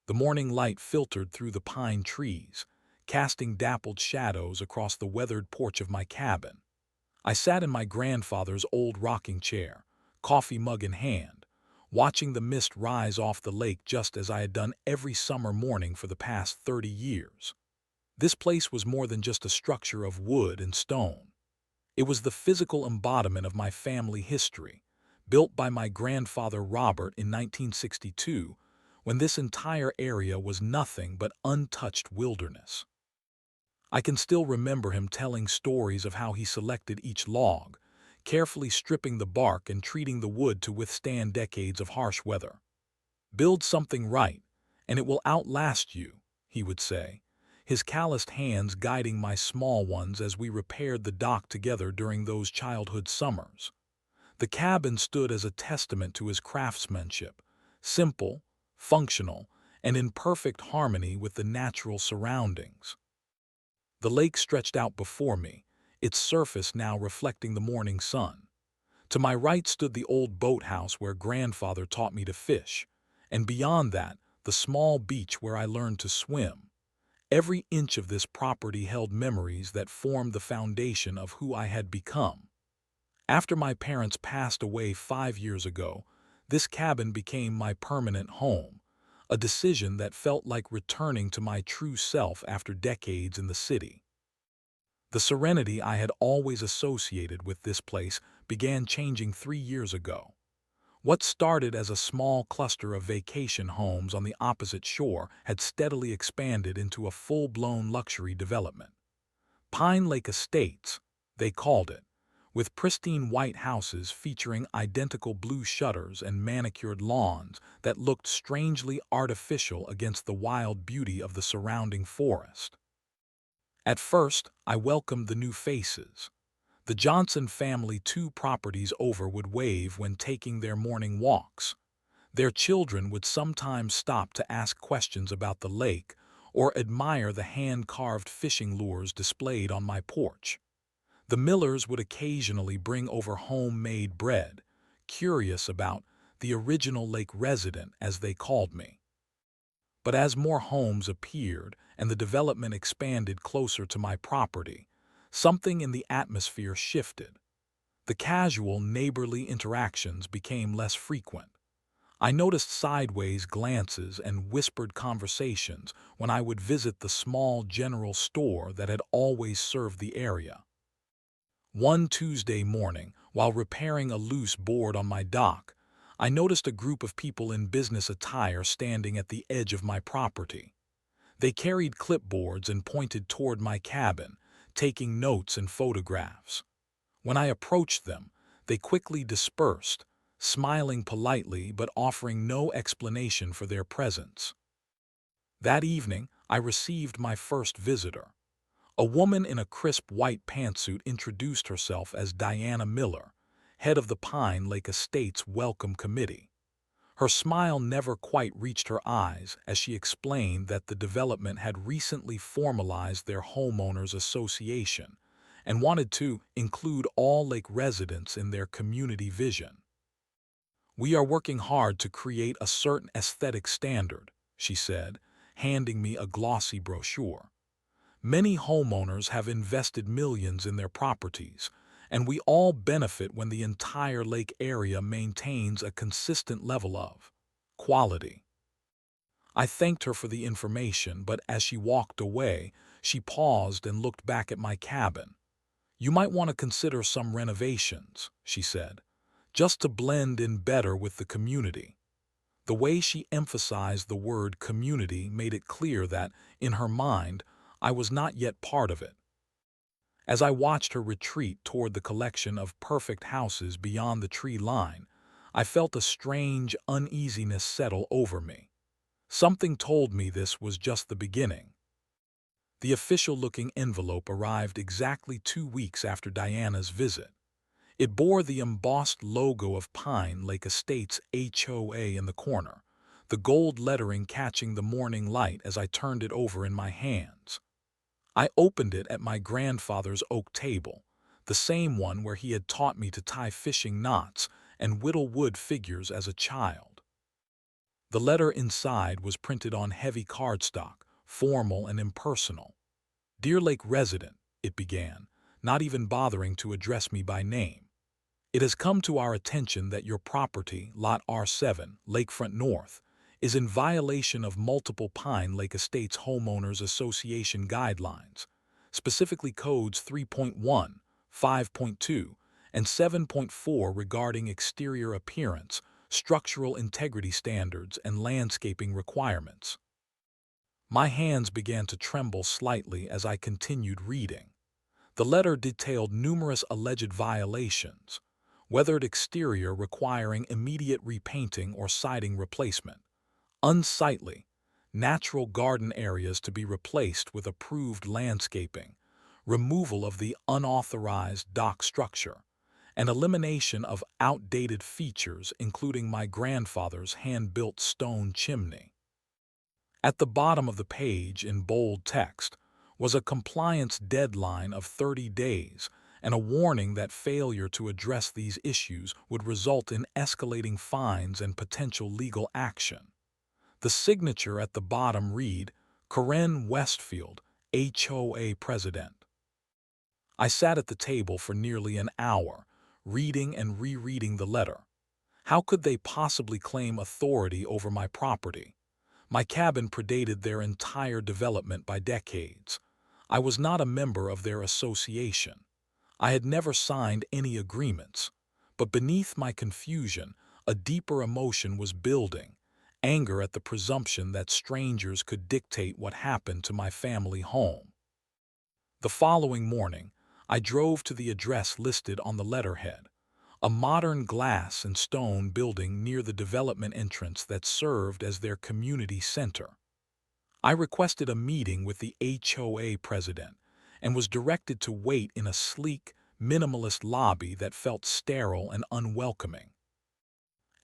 The morning light filtered through the pine trees, casting dappled shadows across the weathered porch of my cabin. I sat in my grandfather's old rocking chair, coffee mug in hand, watching the mist rise off the lake just as I had done every summer morning for the past 30 years. This place was more than just a structure of wood and stone. It was the physical embodiment of my family history, built by my grandfather Robert in 1962, when this entire area was nothing but untouched wilderness. I can still remember him telling stories of how he selected each log, carefully stripping the bark and treating the wood to withstand decades of harsh weather. "Build something right, and it will outlast you," he would say, his calloused hands guiding my small ones as we repaired the dock together during those childhood summers. The cabin stood as a testament to his craftsmanship, simple, functional, and in perfect harmony with the natural surroundings. The lake stretched out before me, its surface now reflecting the morning sun. To my right stood the old boathouse where grandfather taught me to fish, and beyond that, the small beach where I learned to swim. Every inch of this property held memories that formed the foundation of who I had become. After my parents passed away 5 years ago, this cabin became my permanent home, a decision that felt like returning to my true self after decades in the city. The serenity I had always associated with this place began changing 3 years ago. What started as a small cluster of vacation homes on the opposite shore had steadily expanded into a full-blown luxury development. Pine Lake Estates, they called it, with pristine white houses featuring identical blue shutters and manicured lawns that looked strangely artificial against the wild beauty of the surrounding forest. At first, I welcomed the new faces. The Johnson family 2 properties over would wave when taking their morning walks. Their children would sometimes stop to ask questions about the lake or admire the hand-carved fishing lures displayed on my porch. The Millers would occasionally bring over homemade bread, curious about the original lake resident, as they called me. But as more homes appeared and the development expanded closer to my property, something in the atmosphere shifted. The casual, neighborly interactions became less frequent. I noticed sideways glances and whispered conversations when I would visit the small general store that had always served the area. One Tuesday morning, while repairing a loose board on my dock, I noticed a group of people in business attire standing at the edge of my property. They carried clipboards and pointed toward my cabin, taking notes and photographs. When I approached them, they quickly dispersed, smiling politely but offering no explanation for their presence. That evening, I received my first visitor. A woman in a crisp white pantsuit introduced herself as Diana Miller, head of the Pine Lake Estates Welcome Committee. Her smile never quite reached her eyes as she explained that the development had recently formalized their homeowners association and wanted to include all lake residents in their community vision. "We are working hard to create a certain aesthetic standard," she said, handing me a glossy brochure. "Many homeowners have invested millions in their properties, and we all benefit when the entire lake area maintains a consistent level of quality." I thanked her for the information, but as she walked away, she paused and looked back at my cabin. "You might want to consider some renovations," she said, "just to blend in better with the community." The way she emphasized the word community made it clear that, in her mind, I was not yet part of it. As I watched her retreat toward the collection of perfect houses beyond the tree line, I felt a strange uneasiness settle over me. Something told me this was just the beginning. The official-looking envelope arrived exactly 2 weeks after Diana's visit. It bore the embossed logo of Pine Lake Estates HOA in the corner, the gold lettering catching the morning light as I turned it over in my hands. I opened it at my grandfather's oak table, the same one where he had taught me to tie fishing knots and whittle wood figures as a child. The letter inside was printed on heavy cardstock, formal and impersonal. "Dear Lake resident," it began, not even bothering to address me by name. "It has come to our attention that your property, Lot R7, Lakefront North, is in violation of multiple Pine Lake Estates Homeowners Association guidelines, specifically codes 3.1, 5.2, and 7.4 regarding exterior appearance, structural integrity standards, and landscaping requirements." My hands began to tremble slightly as I continued reading. The letter detailed numerous alleged violations: weathered exterior requiring immediate repainting or siding replacement, unsightly, natural garden areas to be replaced with approved landscaping, removal of the unauthorized dock structure, and elimination of outdated features including my grandfather's hand-built stone chimney. At the bottom of the page, in bold text, was a compliance deadline of 30 days and a warning that failure to address these issues would result in escalating fines and potential legal action. The signature at the bottom read, "Corinne Westfield, HOA President." I sat at the table for nearly an hour, reading and rereading the letter. How could they possibly claim authority over my property? My cabin predated their entire development by decades. I was not a member of their association. I had never signed any agreements. But beneath my confusion, a deeper emotion was building: anger at the presumption that strangers could dictate what happened to my family home. The following morning, I drove to the address listed on the letterhead, a modern glass and stone building near the development entrance that served as their community center. I requested a meeting with the HOA president and was directed to wait in a sleek, minimalist lobby that felt sterile and unwelcoming.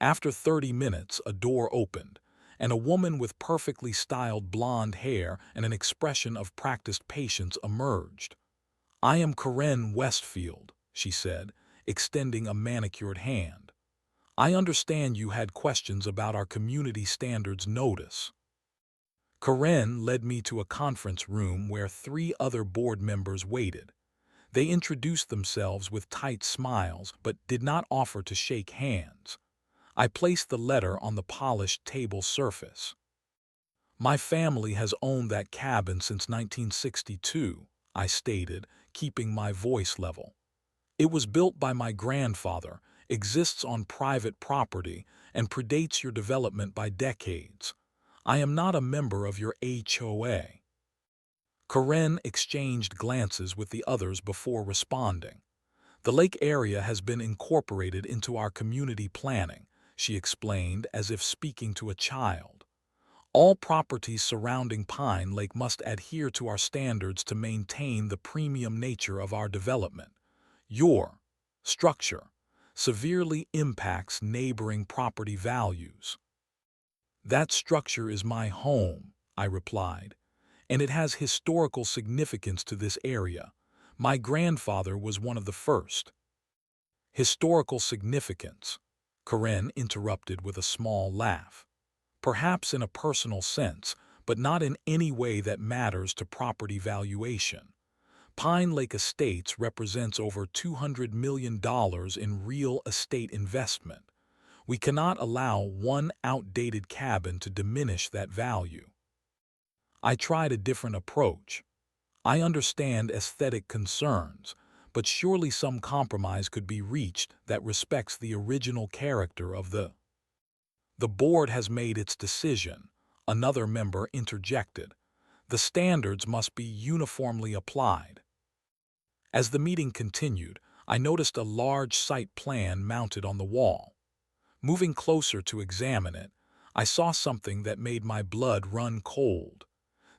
After 30 minutes, a door opened, and a woman with perfectly styled blonde hair and an expression of practiced patience emerged. "I am Corinne Westfield," she said, extending a manicured hand. "I understand you had questions about our community standards notice." Corinne led me to a conference room where 3 other board members waited. They introduced themselves with tight smiles but did not offer to shake hands. I placed the letter on the polished table surface. "My family has owned that cabin since 1962, I stated, keeping my voice level. "It was built by my grandfather, exists on private property, and predates your development by decades. I am not a member of your HOA." Corinne exchanged glances with the others before responding. "The lake area has been incorporated into our community planning," she explained as if speaking to a child. "All properties surrounding Pine Lake must adhere to our standards to maintain the premium nature of our development. Your structure severely impacts neighboring property values." "That structure is my home," I replied, "and it has historical significance to this area. My grandfather was one of the first." "Historical significance," Corinne interrupted with a small laugh. "Perhaps in a personal sense, but not in any way that matters to property valuation. Pine Lake Estates represents over $200 million in real estate investment. We cannot allow one outdated cabin to diminish that value." I tried a different approach. "I understand aesthetic concerns, but surely some compromise could be reached that respects the original character of the—" "The board has made its decision," another member interjected. "The standards must be uniformly applied." As the meeting continued, I noticed a large site plan mounted on the wall. Moving closer to examine it, I saw something that made my blood run cold.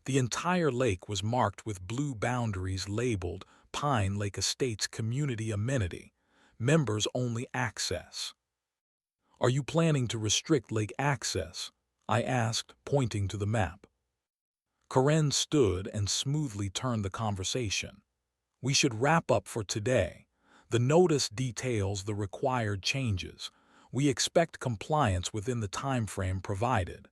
The entire lake was marked with blue boundaries labeled Pine Lake Estates Community Amenity, Members Only Access. "Are you planning to restrict lake access?" I asked, pointing to the map. Corinne stood and smoothly turned the conversation. "We should wrap up for today. The notice details the required changes. We expect compliance within the time frame provided."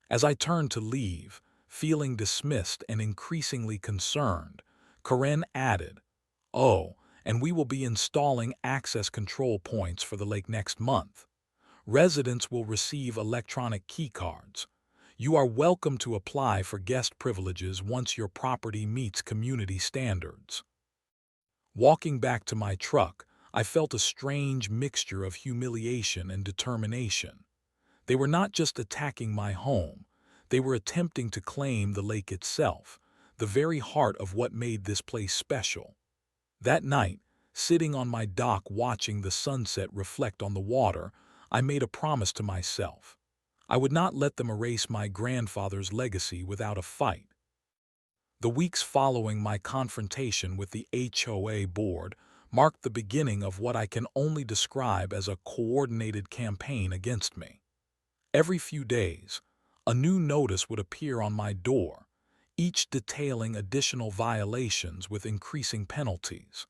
As I turned to leave, feeling dismissed and increasingly concerned, Karen added, "Oh, and we will be installing access control points for the lake next month. Residents will receive electronic key cards. You are welcome to apply for guest privileges once your property meets community standards." Walking back to my truck, I felt a strange mixture of humiliation and determination. They were not just attacking my home, they were attempting to claim the lake itself, the very heart of what made this place special. That night, sitting on my dock watching the sunset reflect on the water, I made a promise to myself. I would not let them erase my grandfather's legacy without a fight. The weeks following my confrontation with the HOA board marked the beginning of what I can only describe as a coordinated campaign against me. Every few days, a new notice would appear on my door, each detailing additional violations with increasing penalties.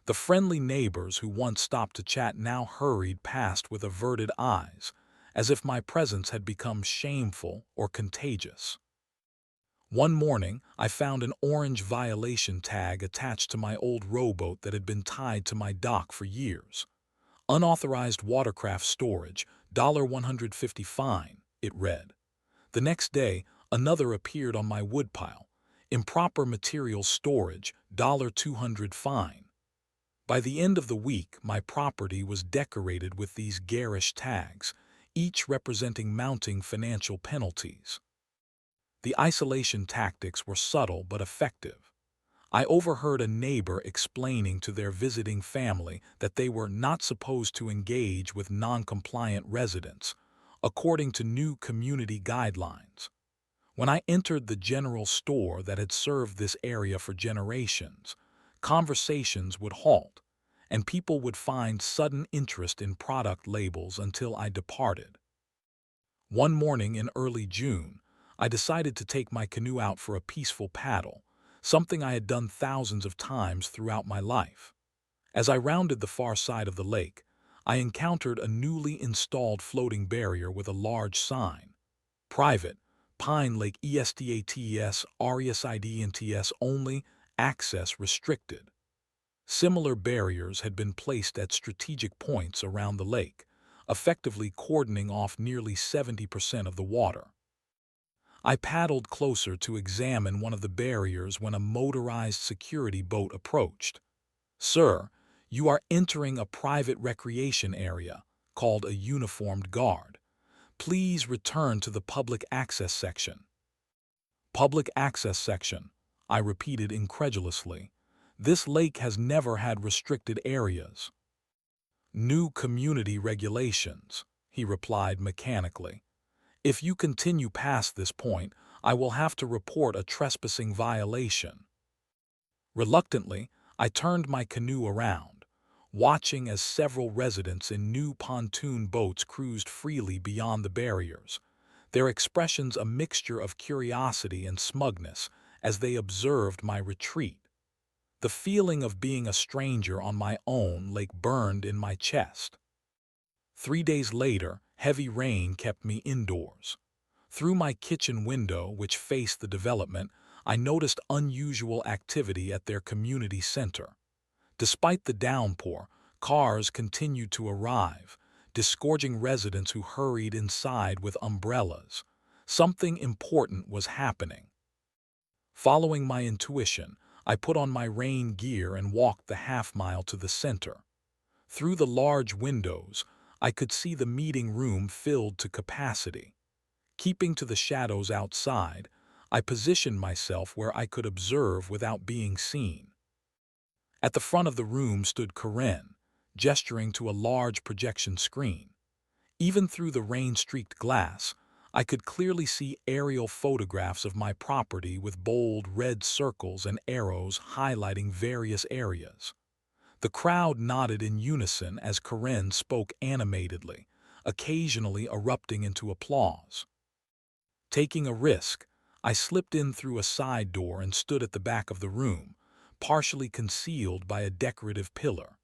The friendly neighbors who once stopped to chat now hurried past with averted eyes, as if my presence had become shameful or contagious. One morning, I found an orange violation tag attached to my old rowboat that had been tied to my dock for years. "Unauthorized watercraft storage, $150 fine," it read. The next day, another appeared on my woodpile. "Improper materials storage, $200 fine." By the end of the week, my property was decorated with these garish tags, each representing mounting financial penalties. The isolation tactics were subtle but effective. I overheard a neighbor explaining to their visiting family that they were not supposed to engage with non-compliant residents, according to new community guidelines. When I entered the general store that had served this area for generations, conversations would halt, and people would find sudden interest in product labels until I departed. One morning in early June, I decided to take my canoe out for a peaceful paddle, something I had done thousands of times throughout my life. As I rounded the far side of the lake, I encountered a newly installed floating barrier with a large sign: "Private, Pine Lake ESDATES, RESIDENTS only, access restricted." Similar barriers had been placed at strategic points around the lake, effectively cordoning off nearly 70% of the water. I paddled closer to examine one of the barriers when a motorized security boat approached. "Sir, you are entering a private recreation area," called a uniformed guard. "Please return to the public access section." "Public access section," I repeated incredulously. "This lake has never had restricted areas." "New community regulations," he replied mechanically. "If you continue past this point, I will have to report a trespassing violation." Reluctantly, I turned my canoe around, watching as several residents in new pontoon boats cruised freely beyond the barriers, their expressions a mixture of curiosity and smugness as they observed my retreat. The feeling of being a stranger on my own lake burned in my chest. 3 days later, heavy rain kept me indoors. Through my kitchen window, which faced the development, I noticed unusual activity at their community center. Despite the downpour, cars continued to arrive, disgorging residents who hurried inside with umbrellas. Something important was happening. Following my intuition, I put on my rain gear and walked the half-mile to the center. Through the large windows, I could see the meeting room filled to capacity. Keeping to the shadows outside, I positioned myself where I could observe without being seen. At the front of the room stood Karen, gesturing to a large projection screen. Even through the rain-streaked glass, I could clearly see aerial photographs of my property with bold red circles and arrows highlighting various areas. The crowd nodded in unison as Karen spoke animatedly, occasionally erupting into applause. Taking a risk, I slipped in through a side door and stood at the back of the room, partially concealed by a decorative pillar.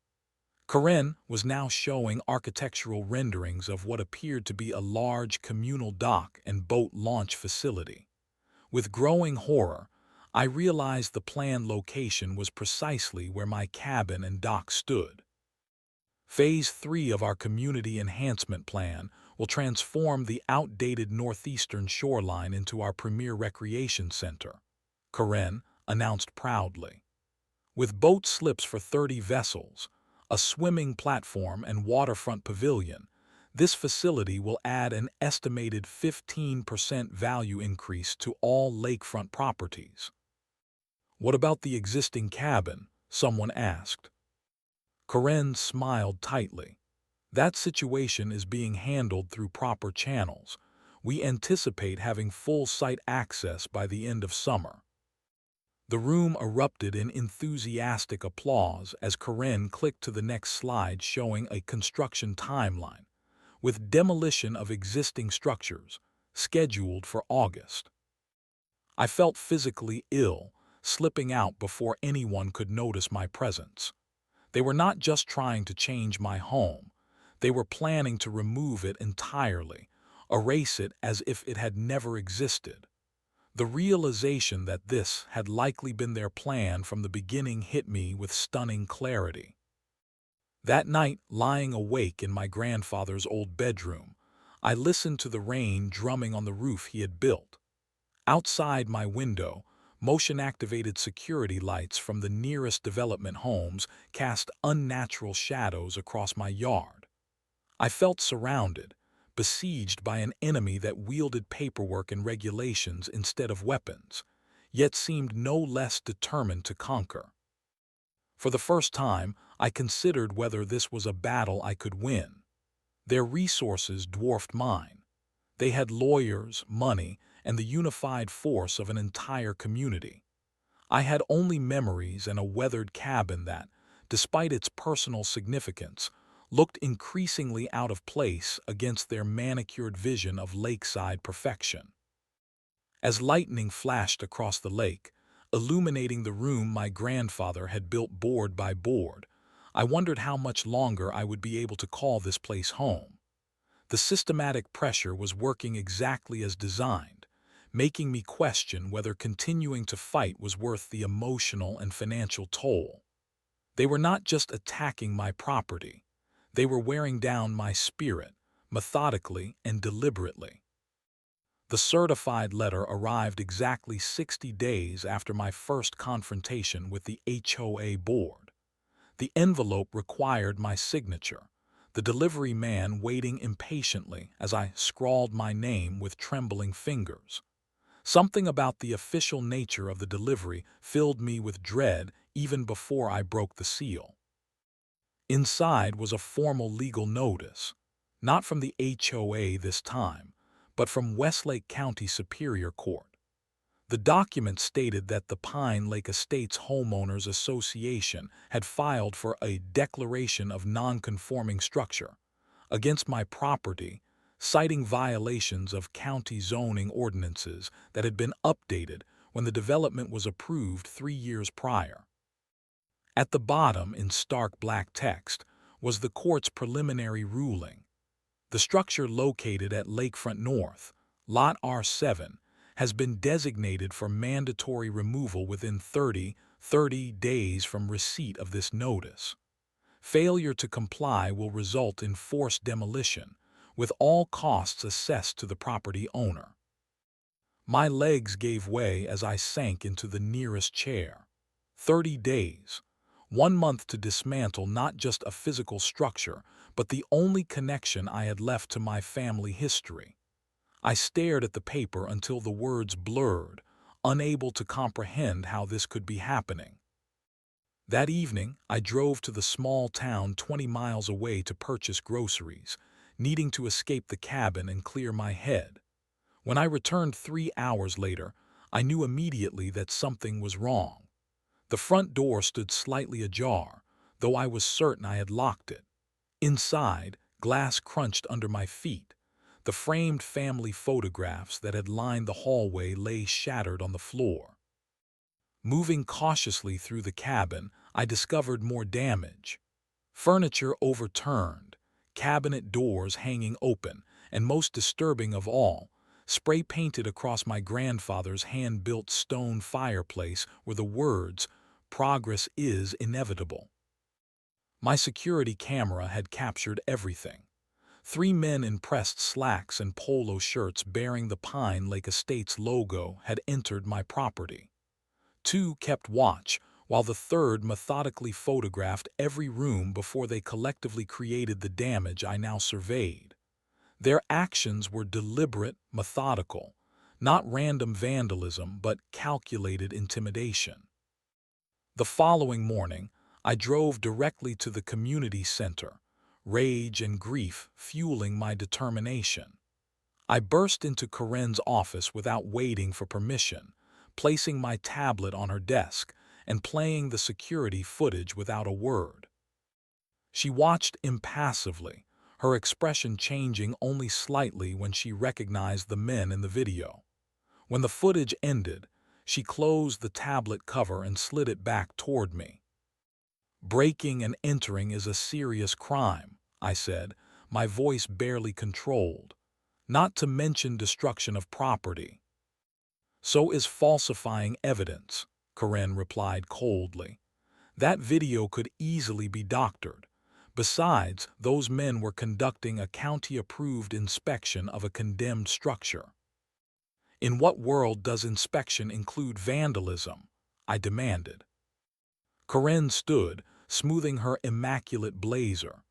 Karen was now showing architectural renderings of what appeared to be a large communal dock and boat launch facility. With growing horror, I realized the planned location was precisely where my cabin and dock stood. Phase 3 of our community enhancement plan will transform the outdated northeastern shoreline into our premier recreation center, Karen announced proudly. With boat slips for 30 vessels, a swimming platform and waterfront pavilion, this facility will add an estimated 15% value increase to all lakefront properties. What about the existing cabin? Someone asked. Karen smiled tightly. That situation is being handled through proper channels. We anticipate having full site access by the end of summer. The room erupted in enthusiastic applause as Karen clicked to the next slide showing a construction timeline, with demolition of existing structures scheduled for August. I felt physically ill, slipping out before anyone could notice my presence. They were not just trying to change my home, they were planning to remove it entirely, erase it as if it had never existed. The realization that this had likely been their plan from the beginning hit me with stunning clarity. That night, lying awake in my grandfather's old bedroom, I listened to the rain drumming on the roof he had built. Outside my window, motion-activated security lights from the nearest development homes cast unnatural shadows across my yard. I felt surrounded, besieged by an enemy that wielded paperwork and regulations instead of weapons, yet seemed no less determined to conquer. For the first time, I considered whether this was a battle I could win. Their resources dwarfed mine. They had lawyers, money, and the unified force of an entire community. I had only memories and a weathered cabin that, despite its personal significance, looked increasingly out of place against their manicured vision of lakeside perfection. As lightning flashed across the lake, illuminating the room my grandfather had built board by board, I wondered how much longer I would be able to call this place home. The systematic pressure was working exactly as designed, making me question whether continuing to fight was worth the emotional and financial toll. They were not just attacking my property, they were wearing down my spirit, methodically and deliberately. The certified letter arrived exactly 60 days after my first confrontation with the HOA board. The envelope required my signature, the delivery man waiting impatiently as I scrawled my name with trembling fingers. Something about the official nature of the delivery filled me with dread even before I broke the seal. Inside was a formal legal notice, not from the HOA this time, but from Westlake County Superior Court. The document stated that the Pine Lake Estates Homeowners Association had filed for a declaration of non-conforming structure against my property, citing violations of county zoning ordinances that had been updated when the development was approved 3 years prior. At the bottom, in stark black text, was the court's preliminary ruling. The structure located at Lakefront North, Lot R7, has been designated for mandatory removal within 30 days from receipt of this notice. Failure to comply will result in forced demolition, with all costs assessed to the property owner. My legs gave way as I sank into the nearest chair. 30 days. 1 month to dismantle not just a physical structure, but the only connection I had left to my family history. I stared at the paper until the words blurred, unable to comprehend how this could be happening. That evening, I drove to the small town 20 miles away to purchase groceries, needing to escape the cabin and clear my head. When I returned 3 hours later, I knew immediately that something was wrong. The front door stood slightly ajar, though I was certain I had locked it. Inside, glass crunched under my feet. The framed family photographs that had lined the hallway lay shattered on the floor. Moving cautiously through the cabin, I discovered more damage. Furniture overturned, cabinet doors hanging open, and most disturbing of all, spray painted across my grandfather's hand-built stone fireplace were the words, "Progress is inevitable." My security camera had captured everything. 3 men in pressed slacks and polo shirts bearing the Pine Lake Estates logo had entered my property. 2 kept watch, while the third methodically photographed every room before they collectively created the damage I now surveyed. Their actions were deliberate, methodical, not random vandalism but calculated intimidation. The following morning, I drove directly to the community center, rage and grief fueling my determination. I burst into Corinne's office without waiting for permission, placing my tablet on her desk and playing the security footage without a word. She watched impassively, her expression changing only slightly when she recognized the men in the video. When the footage ended, she closed the tablet cover and slid it back toward me. "Breaking and entering is a serious crime," I said, my voice barely controlled. "Not to mention destruction of property." "So is falsifying evidence," Corinne replied coldly. "That video could easily be doctored. Besides, those men were conducting a county-approved inspection of a condemned structure." "In what world does inspection include vandalism?" I demanded. Corinne stood, smoothing her immaculate blazer.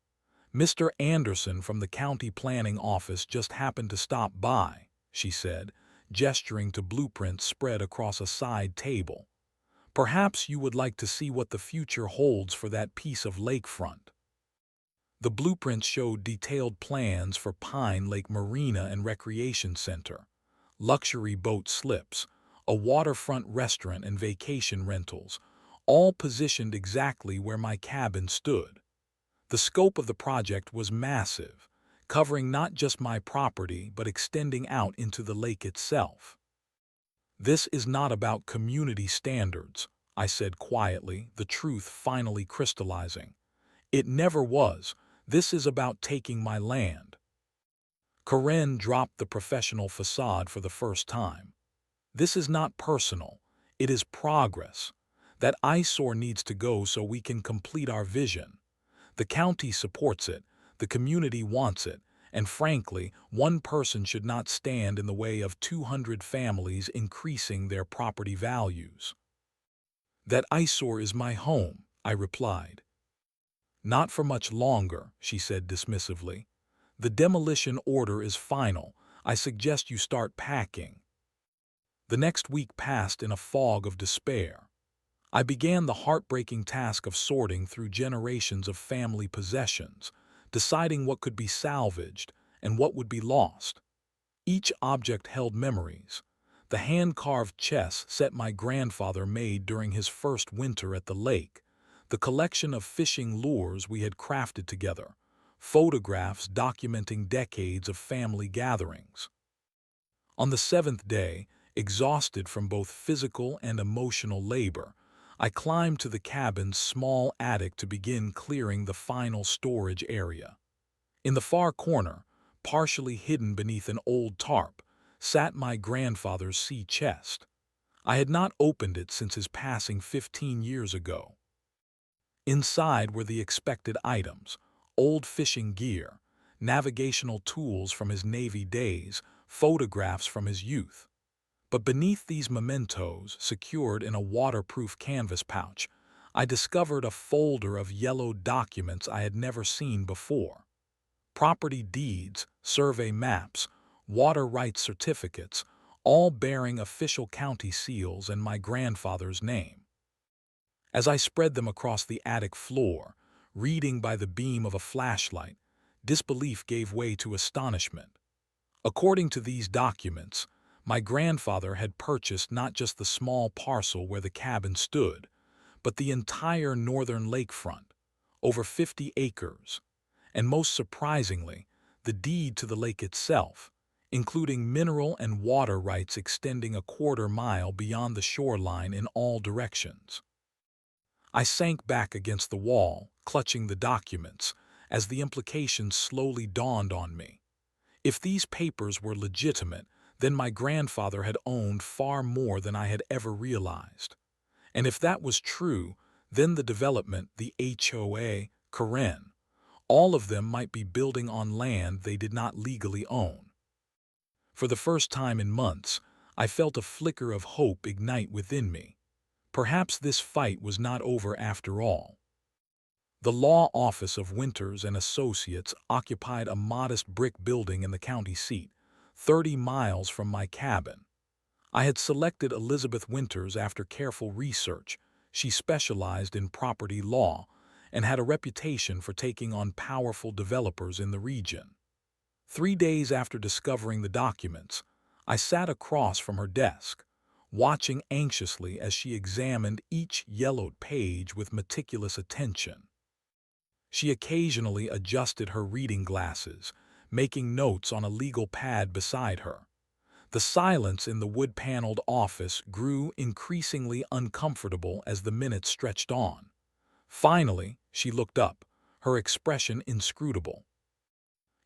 "Mr. Anderson from the county planning office just happened to stop by," she said, gesturing to blueprints spread across a side table. "Perhaps you would like to see what the future holds for that piece of lakefront." The blueprints showed detailed plans for Pine Lake Marina and Recreation Center, luxury boat slips, a waterfront restaurant and vacation rentals, all positioned exactly where my cabin stood. The scope of the project was massive, covering not just my property but extending out into the lake itself. "This is not about community standards," I said quietly, the truth finally crystallizing. "It never was. This is about taking my land." Corinne dropped the professional facade for the first time. "This is not personal. It is progress. That eyesore needs to go so we can complete our vision. The county supports it, the community wants it, and frankly, one person should not stand in the way of 200 families increasing their property values." "That eyesore is my home," I replied. "Not for much longer," she said dismissively. "The demolition order is final. I suggest you start packing." The next week passed in a fog of despair. I began the heartbreaking task of sorting through generations of family possessions, deciding what could be salvaged and what would be lost. Each object held memories. The hand-carved chess set my grandfather made during his first winter at the lake, the collection of fishing lures we had crafted together, photographs documenting decades of family gatherings. On the 7th day, exhausted from both physical and emotional labor, I climbed to the cabin's small attic to begin clearing the final storage area. In the far corner, partially hidden beneath an old tarp, sat my grandfather's sea chest. I had not opened it since his passing 15 years ago. Inside were the expected items: old fishing gear, navigational tools from his Navy days, photographs from his youth. But beneath these mementos, secured in a waterproof canvas pouch, I discovered a folder of yellowed documents I had never seen before. Property deeds, survey maps, water rights certificates, all bearing official county seals and my grandfather's name. As I spread them across the attic floor, reading by the beam of a flashlight, disbelief gave way to astonishment. According to these documents, my grandfather had purchased not just the small parcel where the cabin stood, but the entire northern lakefront, over 50 acres, and most surprisingly, the deed to the lake itself, including mineral and water rights extending a quarter-mile beyond the shoreline in all directions. I sank back against the wall, clutching the documents, as the implications slowly dawned on me. If these papers were legitimate, then my grandfather had owned far more than I had ever realized. And if that was true, then the development, the HOA, Karen, all of them might be building on land they did not legally own. For the first time in months, I felt a flicker of hope ignite within me. Perhaps this fight was not over after all. The law office of Winters and Associates occupied a modest brick building in the county seat, 30 miles from my cabin. I had selected Elizabeth Winters after careful research. She specialized in property law and had a reputation for taking on powerful developers in the region. 3 days after discovering the documents, I sat across from her desk, watching anxiously as she examined each yellowed page with meticulous attention. She occasionally adjusted her reading glasses, making notes on a legal pad beside her. The silence in the wood-paneled office grew increasingly uncomfortable as the minutes stretched on. Finally, she looked up, her expression inscrutable.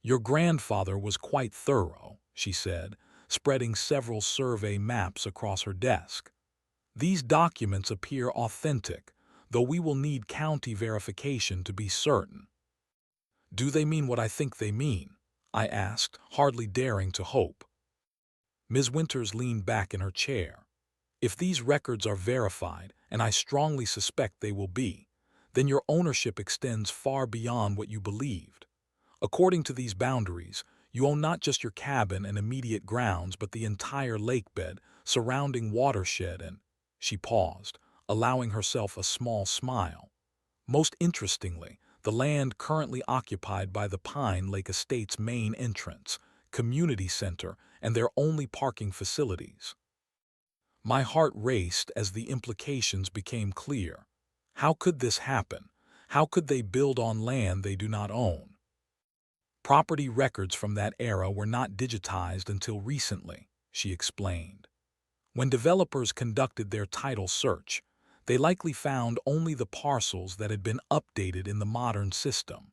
"Your grandfather was quite thorough," she said, spreading several survey maps across her desk. "These documents appear authentic, though we will need county verification to be certain." "Do they mean what I think they mean?" I asked, hardly daring to hope. Ms. Winters leaned back in her chair. "If these records are verified, and I strongly suspect they will be, then your ownership extends far beyond what you believed. According to these boundaries, you own not just your cabin and immediate grounds, but the entire lakebed, surrounding watershed and—" She paused, allowing herself a small smile. "Most interestingly, the land currently occupied by the Pine Lake Estate's main entrance, community center, and their only parking facilities." My heart raced as the implications became clear. How could this happen? How could they build on land they do not own? "Property records from that era were not digitized until recently," she explained. "When developers conducted their title search, they likely found only the parcels that had been updated in the modern system.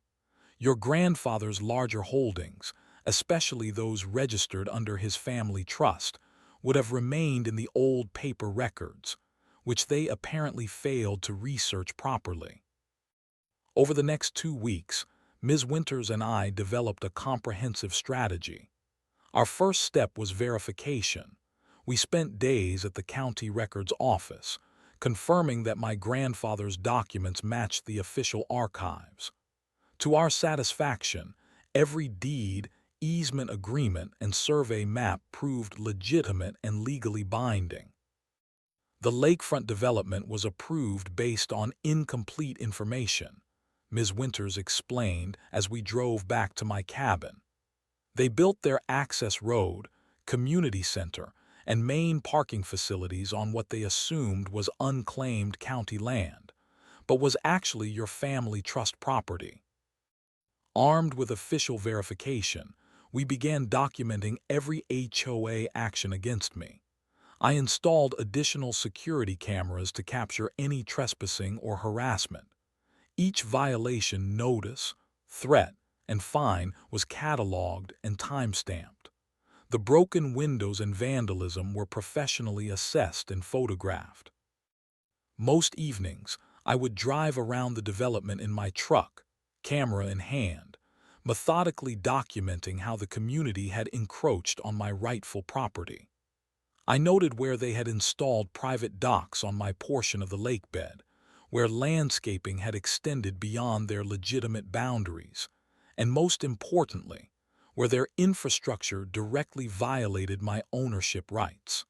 Your grandfather's larger holdings, especially those registered under his family trust, would have remained in the old paper records, which they apparently failed to research properly." Over the next 2 weeks, Ms. Winters and I developed a comprehensive strategy. Our first step was verification. We spent days at the county records office, confirming that my grandfather's documents matched the official archives. To our satisfaction, every deed, easement agreement, and survey map proved legitimate and legally binding. The lakefront development was approved based on incomplete information, Ms. Winters explained as we drove back to my cabin. They built their access road, community center, and main parking facilities on what they assumed was unclaimed county land, but was actually your family trust property. Armed with official verification, we began documenting every HOA action against me. I installed additional security cameras to capture any trespassing or harassment. Each violation notice, threat, and fine was cataloged and time-stamped. The broken windows and vandalism were professionally assessed and photographed. Most evenings, I would drive around the development in my truck, camera in hand, methodically documenting how the community had encroached on my rightful property. I noted where they had installed private docks on my portion of the lakebed, where landscaping had extended beyond their legitimate boundaries, and most importantly, where their infrastructure directly violated my ownership rights.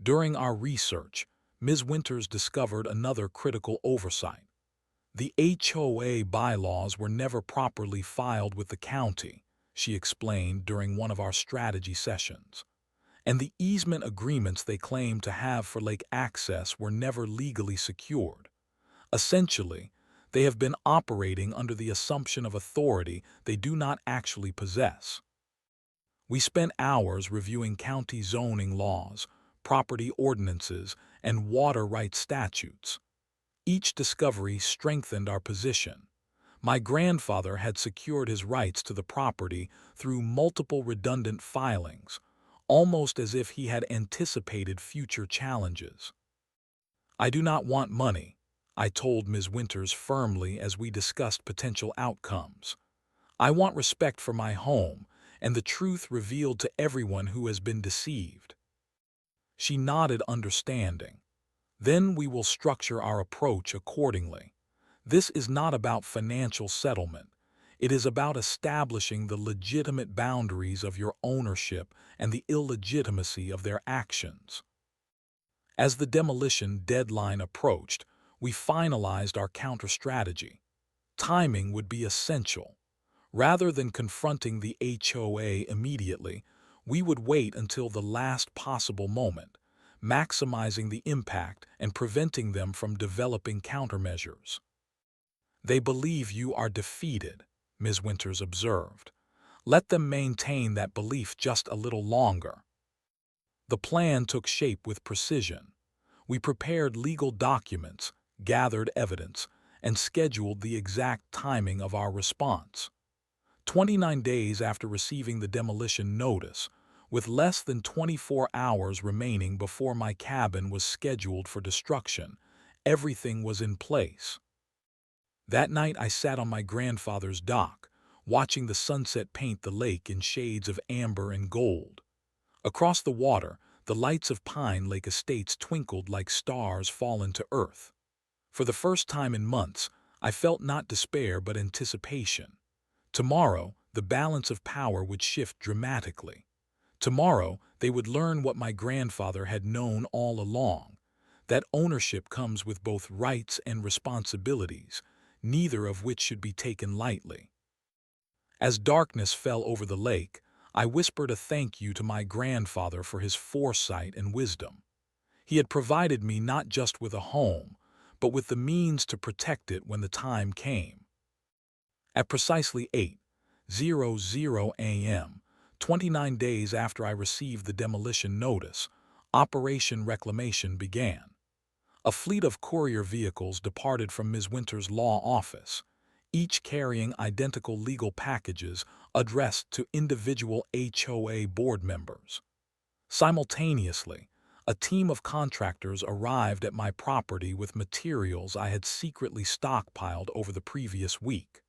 During our research, Ms. Winters discovered another critical oversight. The HOA bylaws were never properly filed with the county, she explained during one of our strategy sessions. And the easement agreements they claimed to have for lake access were never legally secured. Essentially, they have been operating under the assumption of authority they do not actually possess. We spent hours reviewing county zoning laws, property ordinances, and water rights statutes. Each discovery strengthened our position. My grandfather had secured his rights to the property through multiple redundant filings, almost as if he had anticipated future challenges. "I do not want money," I told Ms. Winters firmly as we discussed potential outcomes. "I want respect for my home and the truth revealed to everyone who has been deceived." She nodded understanding. "Then we will structure our approach accordingly. This is not about financial settlement. It is about establishing the legitimate boundaries of your ownership and the illegitimacy of their actions." As the demolition deadline approached, we finalized our counter-strategy. Timing would be essential. Rather than confronting the HOA immediately, we would wait until the last possible moment, maximizing the impact and preventing them from developing countermeasures. "They believe you are defeated," Ms. Winters observed. "Let them maintain that belief just a little longer." The plan took shape with precision. We prepared legal documents, gathered evidence, and scheduled the exact timing of our response. 29 days after receiving the demolition notice, with less than 24 hours remaining before my cabin was scheduled for destruction, everything was in place. That night I sat on my grandfather's dock, watching the sunset paint the lake in shades of amber and gold. Across the water, the lights of Pine Lake Estates twinkled like stars fallen to earth. For the first time in months, I felt not despair but anticipation. Tomorrow, the balance of power would shift dramatically. Tomorrow, they would learn what my grandfather had known all along, that ownership comes with both rights and responsibilities, neither of which should be taken lightly. As darkness fell over the lake, I whispered a thank you to my grandfather for his foresight and wisdom. He had provided me not just with a home, but with the means to protect it when the time came. At precisely 8:00 a.m., 29 days after I received the demolition notice, Operation Reclamation began. A fleet of courier vehicles departed from Ms. Winters' law office, each carrying identical legal packages addressed to individual HOA board members. Simultaneously, a team of contractors arrived at my property with materials I had secretly stockpiled over the previous week.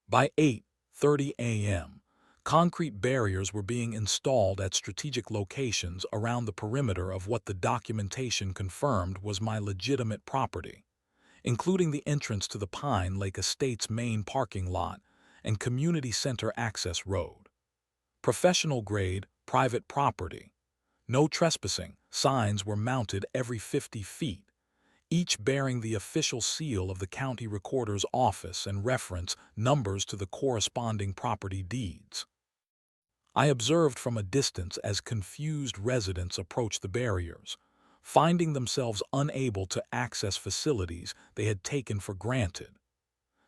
By 8:30 a.m., concrete barriers were being installed at strategic locations around the perimeter of what the documentation confirmed was my legitimate property, including the entrance to the Pine Lake Estates main parking lot and community center access road. Professional-grade, private property. No trespassing signs were mounted every 50 feet, each bearing the official seal of the county recorder's office and reference numbers to the corresponding property deeds. I observed from a distance as confused residents approached the barriers, finding themselves unable to access facilities they had taken for granted.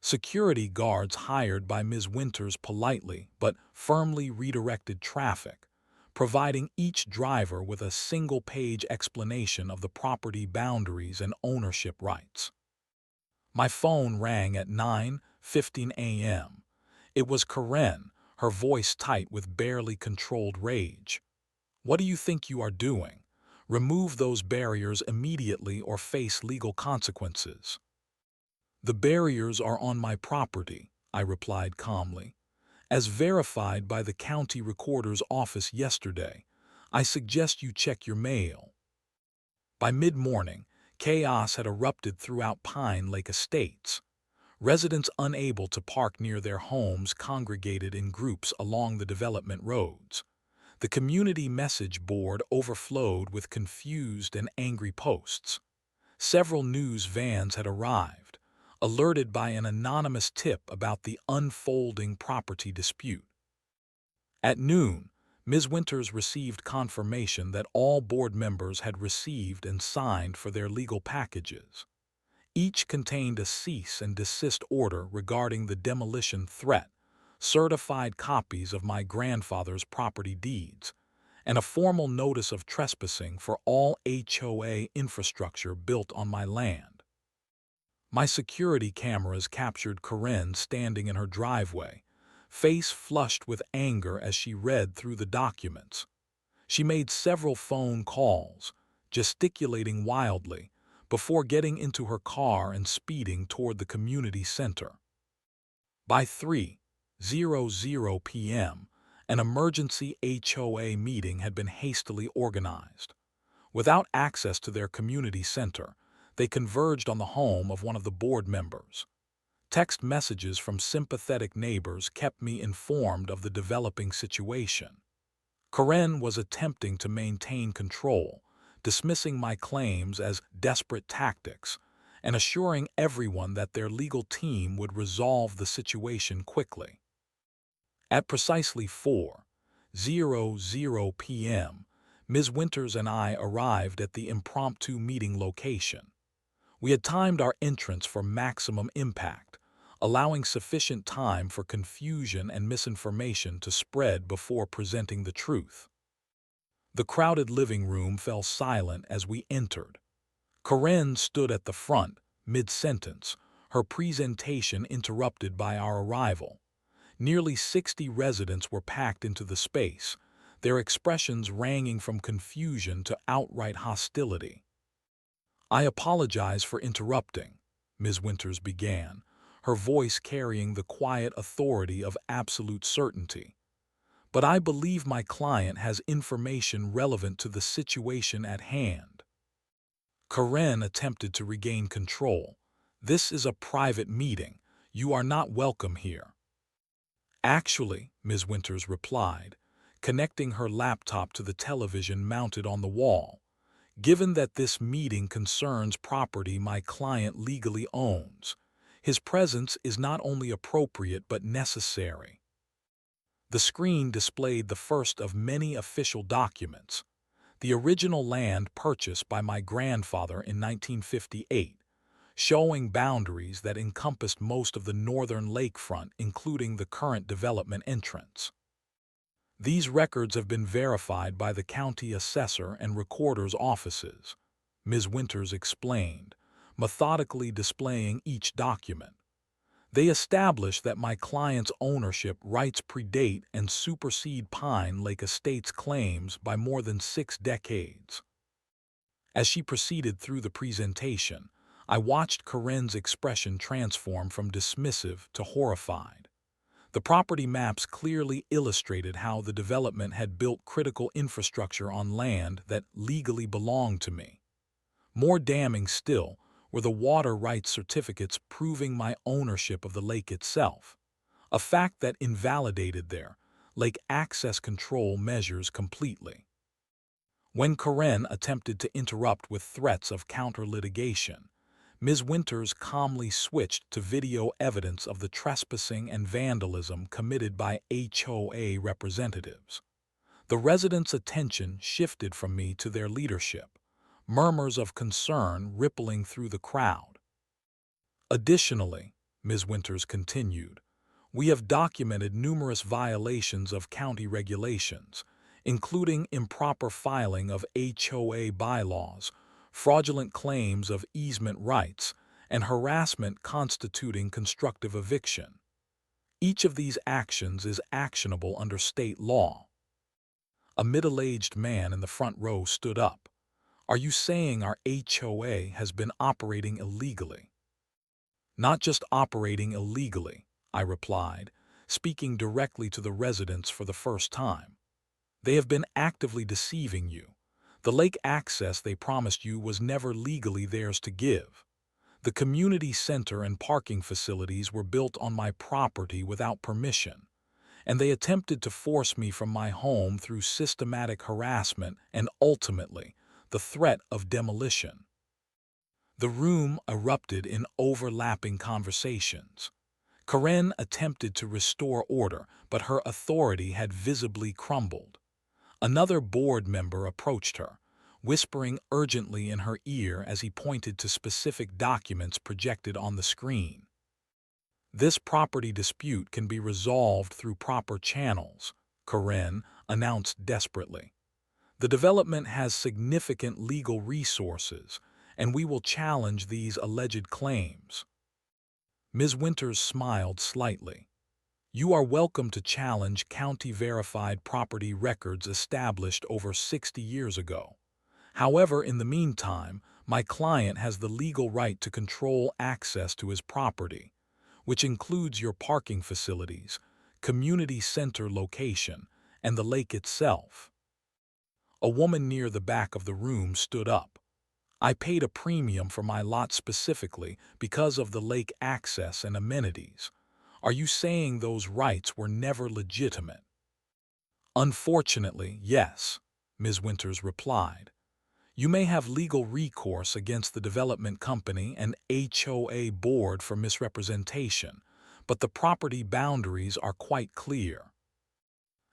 Security guards hired by Ms. Winters politely but firmly redirected traffic, providing each driver with a single-page explanation of the property boundaries and ownership rights. My phone rang at 9:15 a.m. It was Karen, her voice tight with barely controlled rage. "What do you think you are doing? Remove those barriers immediately or face legal consequences." "The barriers are on my property," I replied calmly. "As verified by the county recorder's office yesterday, I suggest you check your mail." By mid-morning, chaos had erupted throughout Pine Lake Estates. Residents unable to park near their homes congregated in groups along the development roads. The community message board overflowed with confused and angry posts. Several news vans had arrived, alerted by an anonymous tip about the unfolding property dispute. At noon, Ms. Winters received confirmation that all board members had received and signed for their legal packages. Each contained a cease and desist order regarding the demolition threat, certified copies of my grandfather's property deeds, and a formal notice of trespassing for all HOA infrastructure built on my land. My security cameras captured Corinne standing in her driveway, face flushed with anger as she read through the documents. She made several phone calls, gesticulating wildly, before getting into her car and speeding toward the community center. By 3:00 p.m., an emergency HOA meeting had been hastily organized. Without access to their community center, they converged on the home of one of the board members. Text messages from sympathetic neighbors kept me informed of the developing situation. Corinne was attempting to maintain control, dismissing my claims as desperate tactics, and assuring everyone that their legal team would resolve the situation quickly. At precisely 4:00 p.m., Ms. Winters and I arrived at the impromptu meeting location. We had timed our entrance for maximum impact, allowing sufficient time for confusion and misinformation to spread before presenting the truth. The crowded living room fell silent as we entered. Corinne stood at the front, mid-sentence, her presentation interrupted by our arrival. Nearly 60 residents were packed into the space, their expressions ranging from confusion to outright hostility. "I apologize for interrupting," Ms. Winters began, her voice carrying the quiet authority of absolute certainty. "But I believe my client has information relevant to the situation at hand." Corinne attempted to regain control. "This is a private meeting. You are not welcome here." "Actually," Ms. Winters replied, connecting her laptop to the television mounted on the wall, "given that this meeting concerns property my client legally owns, his presence is not only appropriate but necessary." The screen displayed the first of many official documents, the original land purchased by my grandfather in 1958, showing boundaries that encompassed most of the northern lakefront, including the current development entrance. "These records have been verified by the county assessor and recorder's offices," Ms. Winters explained, methodically displaying each document. "They establish that my client's ownership rights predate and supersede Pine Lake Estate's claims by more than 6 decades. As she proceeded through the presentation, I watched Corinne's expression transform from dismissive to horrified. The property maps clearly illustrated how the development had built critical infrastructure on land that legally belonged to me. More damning still were the water rights certificates proving my ownership of the lake itself, a fact that invalidated their lake access control measures completely. When Corinne attempted to interrupt with threats of counter-litigation, Ms. Winters calmly switched to video evidence of the trespassing and vandalism committed by HOA representatives. The residents' attention shifted from me to their leadership, murmurs of concern rippling through the crowd. "Additionally," Ms. Winters continued, "we have documented numerous violations of county regulations, including improper filing of HOA bylaws, fraudulent claims of easement rights, and harassment constituting constructive eviction. Each of these actions is actionable under state law." A middle-aged man in the front row stood up. "Are you saying our HOA has been operating illegally?" "Not just operating illegally," I replied, speaking directly to the residents for the first time. "They have been actively deceiving you. The lake access they promised you was never legally theirs to give. The community center and parking facilities were built on my property without permission, and they attempted to force me from my home through systematic harassment and ultimately the threat of demolition." The room erupted in overlapping conversations. Corinne attempted to restore order, but her authority had visibly crumbled. Another board member approached her, whispering urgently in her ear as he pointed to specific documents projected on the screen. "This property dispute can be resolved through proper channels," Corinne announced desperately. "The development has significant legal resources, and we will challenge these alleged claims." Ms. Winters smiled slightly. "You are welcome to challenge county-verified property records established over 60 years ago. However, in the meantime, my client has the legal right to control access to his property, which includes your parking facilities, community center location, and the lake itself." A woman near the back of the room stood up. "I paid a premium for my lot specifically because of the lake access and amenities. Are you saying those rights were never legitimate?" "Unfortunately, yes," Ms. Winters replied. "You may have legal recourse against the development company and HOA board for misrepresentation, but the property boundaries are quite clear."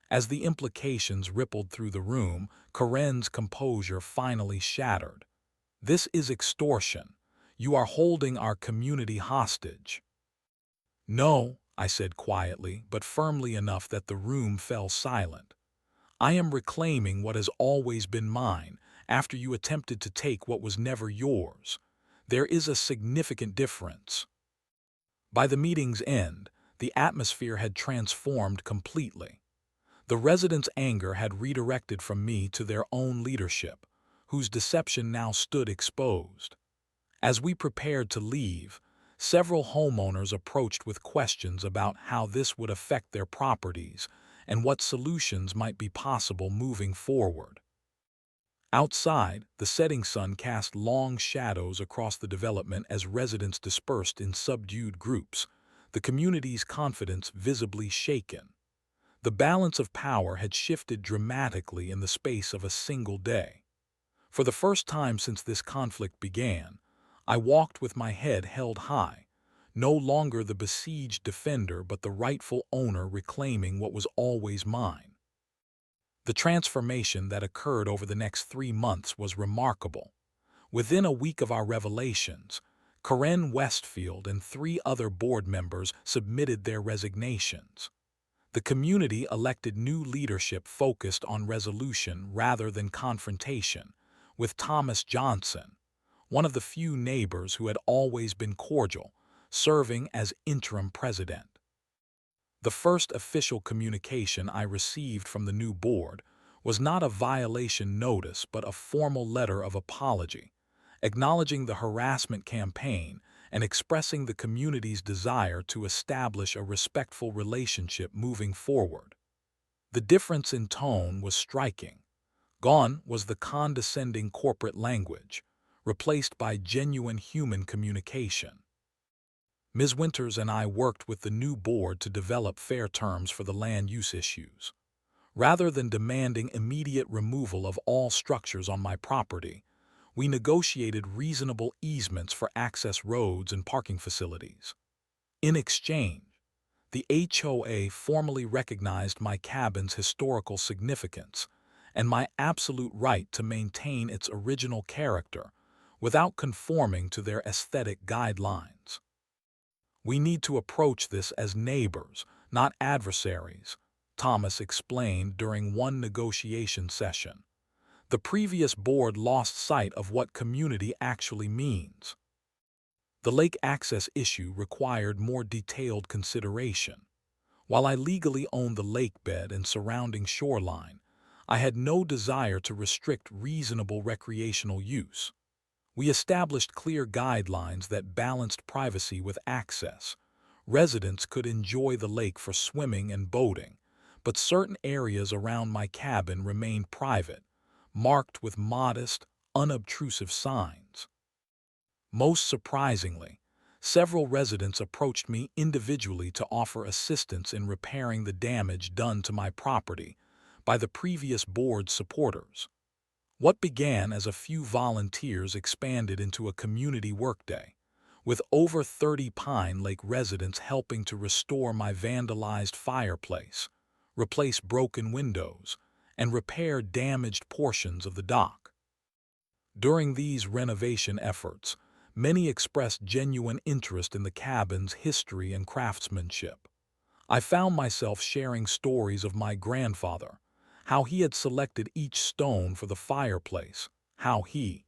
As the implications rippled through the room, Karen's composure finally shattered. "This is extortion. You are holding our community hostage." "No," I said quietly, but firmly enough that the room fell silent. "I am reclaiming what has always been mine after you attempted to take what was never yours. There is a significant difference." By the meeting's end, the atmosphere had transformed completely. The residents' anger had redirected from me to their own leadership, whose deception now stood exposed. As we prepared to leave, several homeowners approached with questions about how this would affect their properties and what solutions might be possible moving forward. Outside, the setting sun cast long shadows across the development as residents dispersed in subdued groups, the community's confidence visibly shaken. The balance of power had shifted dramatically in the space of a single day. For the first time since this conflict began, I walked with my head held high, no longer the besieged defender but the rightful owner reclaiming what was always mine. The transformation that occurred over the next 3 months was remarkable. Within a week of our revelations, Karen Westfield and 3 other board members submitted their resignations. The community elected new leadership focused on resolution rather than confrontation, with Thomas Johnson, one of the few neighbors who had always been cordial, serving as interim president. The first official communication I received from the new board was not a violation notice but a formal letter of apology, acknowledging the harassment campaign and expressing the community's desire to establish a respectful relationship moving forward. The difference in tone was striking. Gone was the condescending corporate language, replaced by genuine human communication. Ms. Winters and I worked with the new board to develop fair terms for the land use issues. Rather than demanding immediate removal of all structures on my property, we negotiated reasonable easements for access roads and parking facilities. In exchange, the HOA formally recognized my cabin's historical significance and my absolute right to maintain its original character without conforming to their aesthetic guidelines. "We need to approach this as neighbors, not adversaries," Thomas explained during one negotiation session. "The previous board lost sight of what community actually means." The lake access issue required more detailed consideration. While I legally owned the lake bed and surrounding shoreline, I had no desire to restrict reasonable recreational use. We established clear guidelines that balanced privacy with access. Residents could enjoy the lake for swimming and boating, but certain areas around my cabin remained private, marked with modest, unobtrusive signs. Most surprisingly, several residents approached me individually to offer assistance in repairing the damage done to my property by the previous board's supporters. What began as a few volunteers expanded into a community workday, with over 30 Pine Lake residents helping to restore my vandalized fireplace, replace broken windows, and repair damaged portions of the dock. During these renovation efforts, many expressed genuine interest in the cabin's history and craftsmanship. I found myself sharing stories of my grandfather, how he had selected each stone for the fireplace, how he,